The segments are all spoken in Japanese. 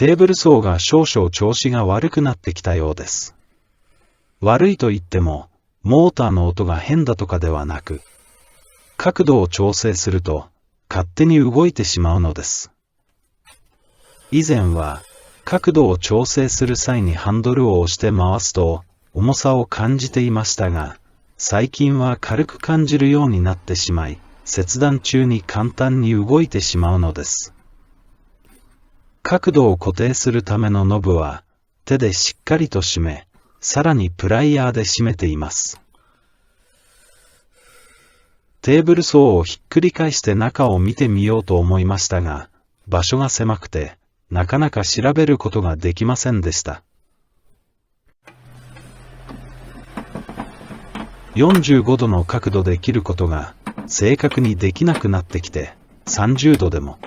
テーブル層が少々調子が悪くなってきたようです。悪いと言っても、モーターの音が変だとかではなく、角度を調整すると、勝手に動いてしまうのです。以前は、角度を調整する際にハンドルを押して回すと、重さを感じていましたが、最近は軽く感じるようになってしまい、切断中に簡単に動いてしまうのです。角度を固定するためのノブは、手でしっかりと締め、さらにプライヤーで締めています。テーブル層をひっくり返して中を見てみようと思いましたが、場所が狭くて、なかなか調べることができませんでした。45度の角度で切ることが正確にできなくなってきて、30度でも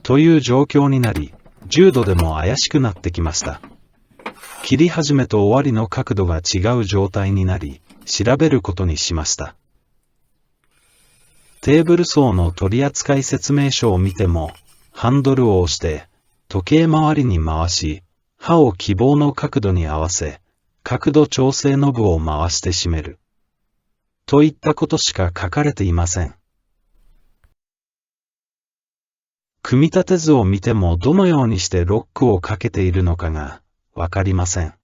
という状況になり、10度でも怪しくなってきました。切り始めと終わりの角度が違う状態になり、調べることにしました。テーブル層の取扱説明書を見ても、ハンドルを押して、時計回りに回し、刃を希望の角度に合わせ、角度調整ノブを回して締める。といったことしか書かれていません。組み立て図を見てもどのようにしてロックをかけているのかがわかりません。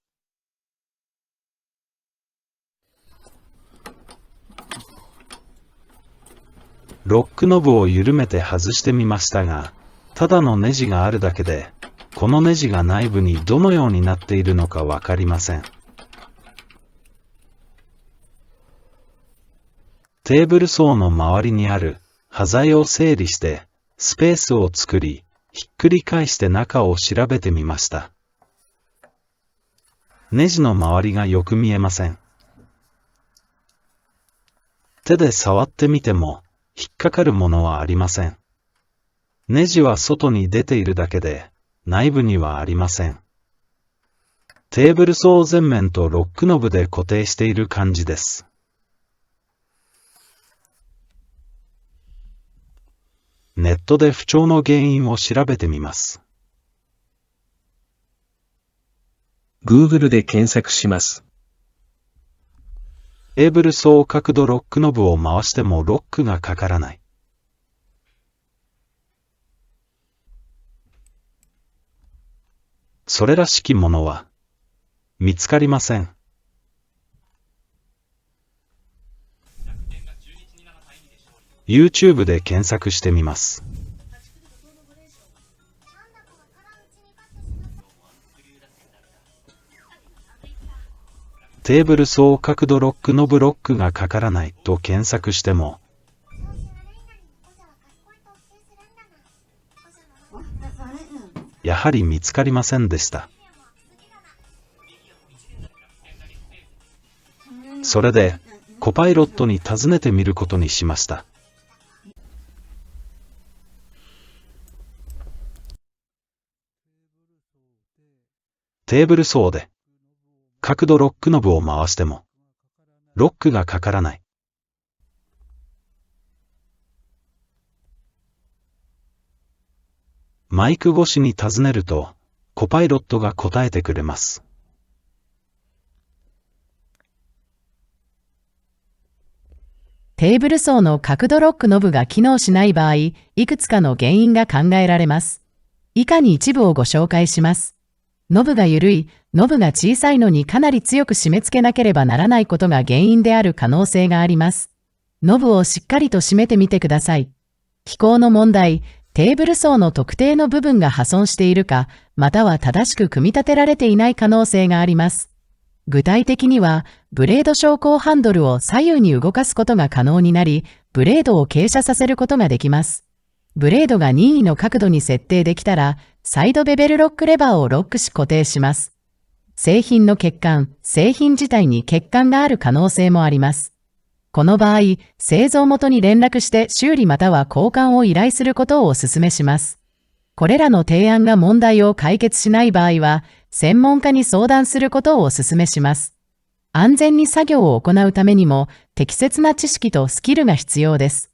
ロックノブを緩めて外してみましたが、ただのネジがあるだけで、このネジが内部にどのようになっているのかわかりません。テーブル層の周りにある端材を整理して、スペースを作り、ひっくり返して中を調べてみました。ネジの周りがよく見えません。手で触ってみても、引っかかるものはありません。ネジは外に出ているだけで、内部にはありません。テーブル層前面とロックノブで固定している感じです。ネットで不調の原因を調べてみます。Google で検索します。テーブル層角度ロックノブを回してもロックがかからない。それらしきものは見つかりません。YouTube で検索してみます。テーブル層角度ロックノブロックがかからないと検索しても、やはり見つかりませんでした。それで、コパイロットに尋ねてみることにしました。テーブル層で、角度ロックノブを回しても、ロックがかからない。マイク越しに尋ねると、コパイロットが答えてくれます。テーブル層の角度ロックノブが機能しない場合、いくつかの原因が考えられます。以下に一部をご紹介します。ノブが緩い、ノブが小さいのにかなり強く締め付けなければならないことが原因である可能性があります。ノブをしっかりと締めてみてください。機構の問題、テーブル層の特定の部分が破損しているか、または正しく組み立てられていない可能性があります。具体的には、ブレード昇降ハンドルを左右に動かすことが可能になり、ブレードを傾斜させることができます。ブレードが任意の角度に設定できたら、サイドベベルロックレバーをロックし固定します。製品の欠陥、製品自体に欠陥がある可能性もあります。この場合、製造元に連絡して修理または交換を依頼することをお勧めします。これらの提案が問題を解決しない場合は、専門家に相談することをお勧めします。安全に作業を行うためにも、適切な知識とスキルが必要です。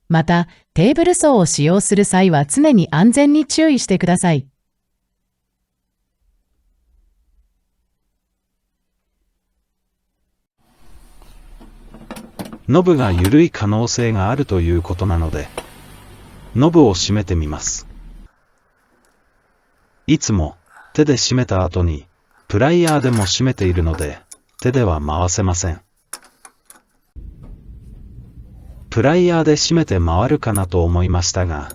また、テーブル層を使用する際は常に安全に注意してください。ノブが緩い可能性があるということなので、ノブを締めてみます。いつも手で締めた後にプライヤーでも締めているので、手では回せません。プライヤーで締めて回るかなと思いましたが、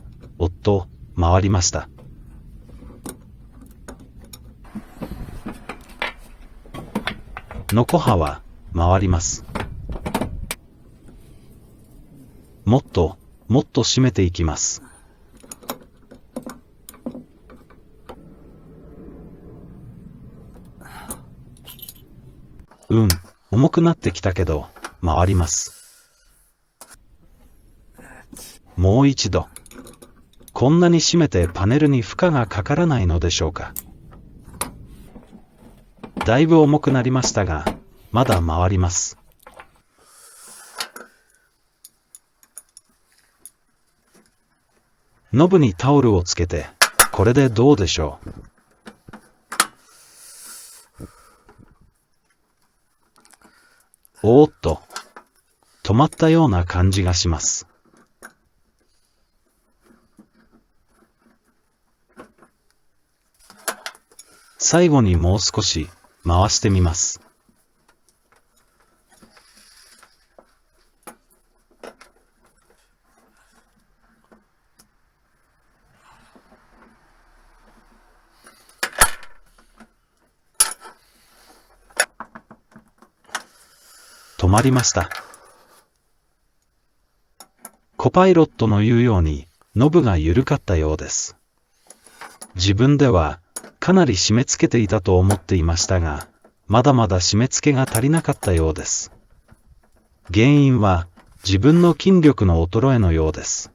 回りました。ノコハは回ります。もっと締めていきます。重くなってきたけど、回ります。もう一度。こんなに締めてパネルに負荷がかからないのでしょうか。だいぶ重くなりましたが、まだ回ります。ノブにタオルをつけて、これでどうでしょう。おーっと、止まったような感じがします。最後にもう少し回してみます。止まりました。コパイロットの言うように、ノブが緩かったようです。自分ではかなり締め付けていたと思っていましたが、まだまだ締め付けが足りなかったようです。原因は自分の筋力の衰えのようです。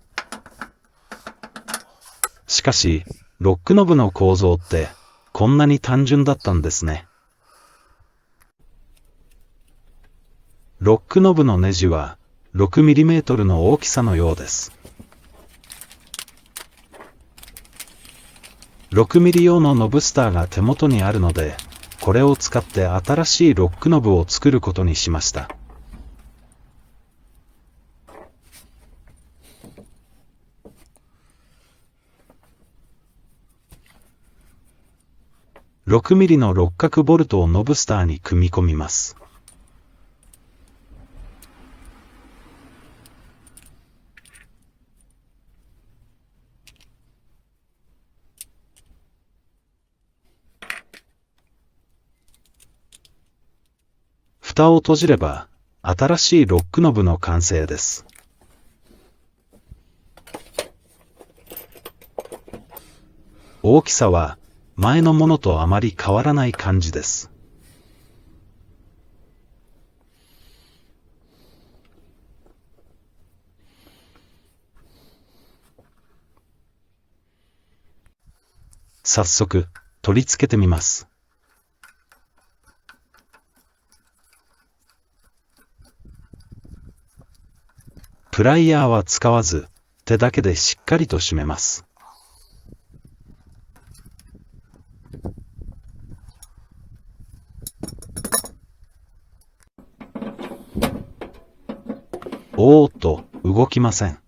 しかし、ロックノブの構造ってこんなに単純だったんですね。ロックノブのネジは 6mm の大きさのようです。6mm 用のノブスターが手元にあるので、これを使って新しいロックノブを作ることにしました。6mm の六角ボルトをノブスターに組み込みます。蓋を閉じれば、新しいロックノブの完成です。大きさは、前のものとあまり変わらない感じです。早速、取り付けてみます。プライヤーは使わず、手だけでしっかりと締めます。おーっと、動きません。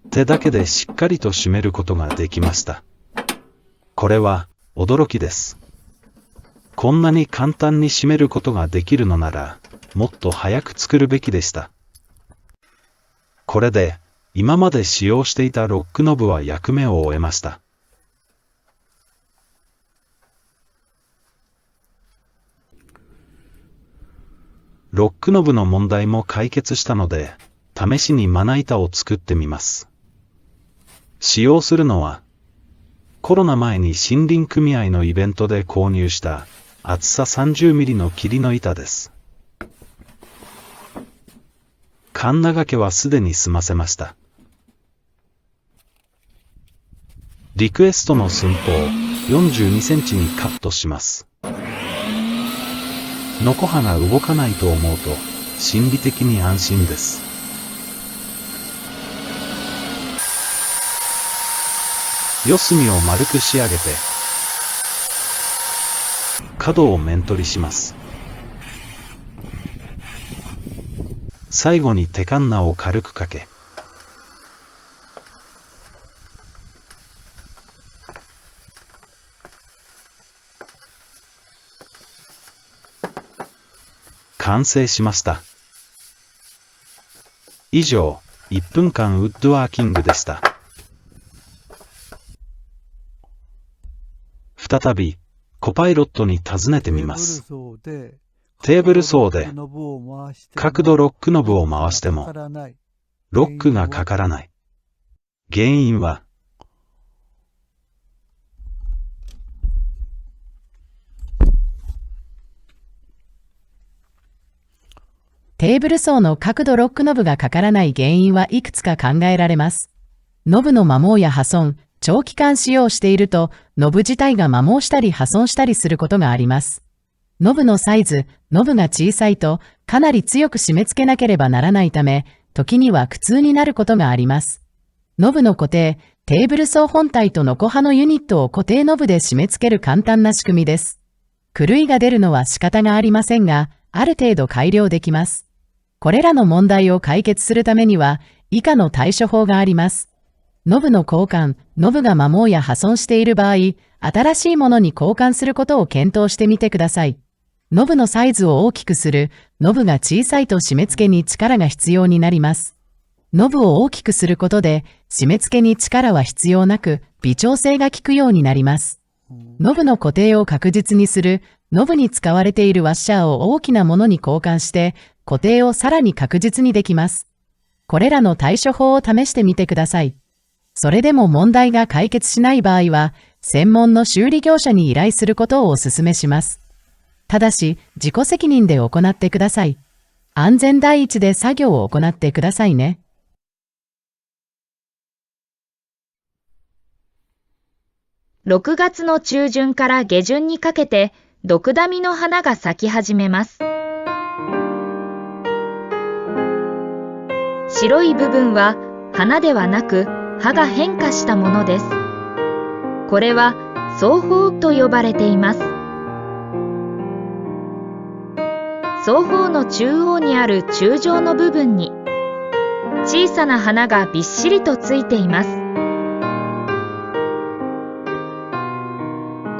手だけでしっかりと締めることができました。これは、驚きです。こんなに簡単に締めることができるのなら、もっと早く作るべきでした。これで、今まで使用していたロックノブは役目を終えました。ロックノブの問題も解決したので、試しにまな板を作ってみます。使用するのは、コロナ前に森林組合のイベントで購入した厚さ 30mm の桐の板です。カンナ掛けはすでに済ませました。リクエストの寸法42センチにカットします。ノコハが動かないと思うと心理的に安心です。四隅を丸く仕上げて角を面取りします。最後にテカンナを軽くかけ、完成しました。以上、1分間ウッドワーキングでした。再び、コパイロットに尋ねてみます。テーブル層で、角度ロックノブを回しても、ロックがかからない。原因は、テーブル層の角度ロックノブがかからない原因はいくつか考えられます。ノブの摩耗や破損、長期間使用していると、ノブ自体が摩耗したり破損したりすることがあります。ノブのサイズ、ノブが小さいと、かなり強く締め付けなければならないため、時には苦痛になることがあります。ノブの固定、テーブル層本体とノコ刃のユニットを固定ノブで締め付ける簡単な仕組みです。狂いが出るのは仕方がありませんが、ある程度改良できます。これらの問題を解決するためには、以下の対処法があります。ノブの交換、ノブが摩耗や破損している場合、新しいものに交換することを検討してみてください。ノブのサイズを大きくする、ノブが小さいと締め付けに力が必要になります。ノブを大きくすることで、締め付けに力は必要なく、微調整が効くようになります。ノブの固定を確実にする、ノブに使われているワッシャーを大きなものに交換して、固定をさらに確実にできます。これらの対処法を試してみてください。それでも問題が解決しない場合は、専門の修理業者に依頼することをお勧めします。ただし、自己責任で行ってください。安全第一で作業を行ってくださいね。6月の中旬から下旬にかけて、ドクダミの花が咲き始めます。白い部分は花ではなく葉が変化したものです。これは双苞と呼ばれています。双苞の中央にある柱状の部分に小さな花がびっしりとついています。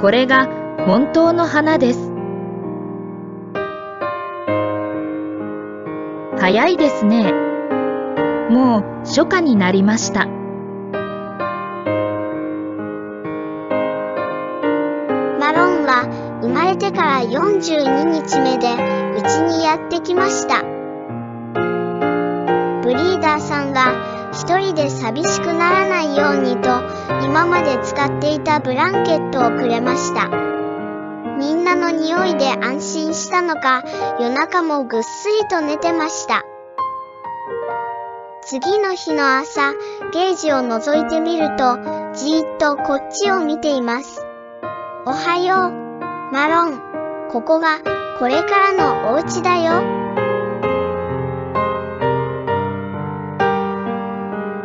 これが本当の花です。早いですね。もう初夏になりました。マロンは生まれてから42日目でうちにやってきました。ブリーダーさんが一人で寂しくならないようにと今まで使っていたブランケットをくれました。みんなの匂いで安心したのか夜中もぐっすりと寝てました。次の日の朝、ゲージを覗いてみると、じーっとこっちを見ています。おはよう、マロン。ここがこれからのお家だよ。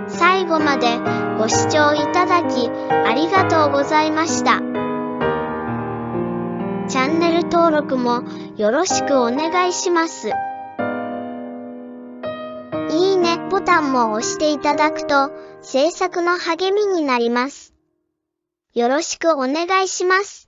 最後までご視聴いただきありがとうございました。チャンネル登録もよろしくお願いします。いいねボタンも押していただくと制作の励みになります。よろしくお願いします。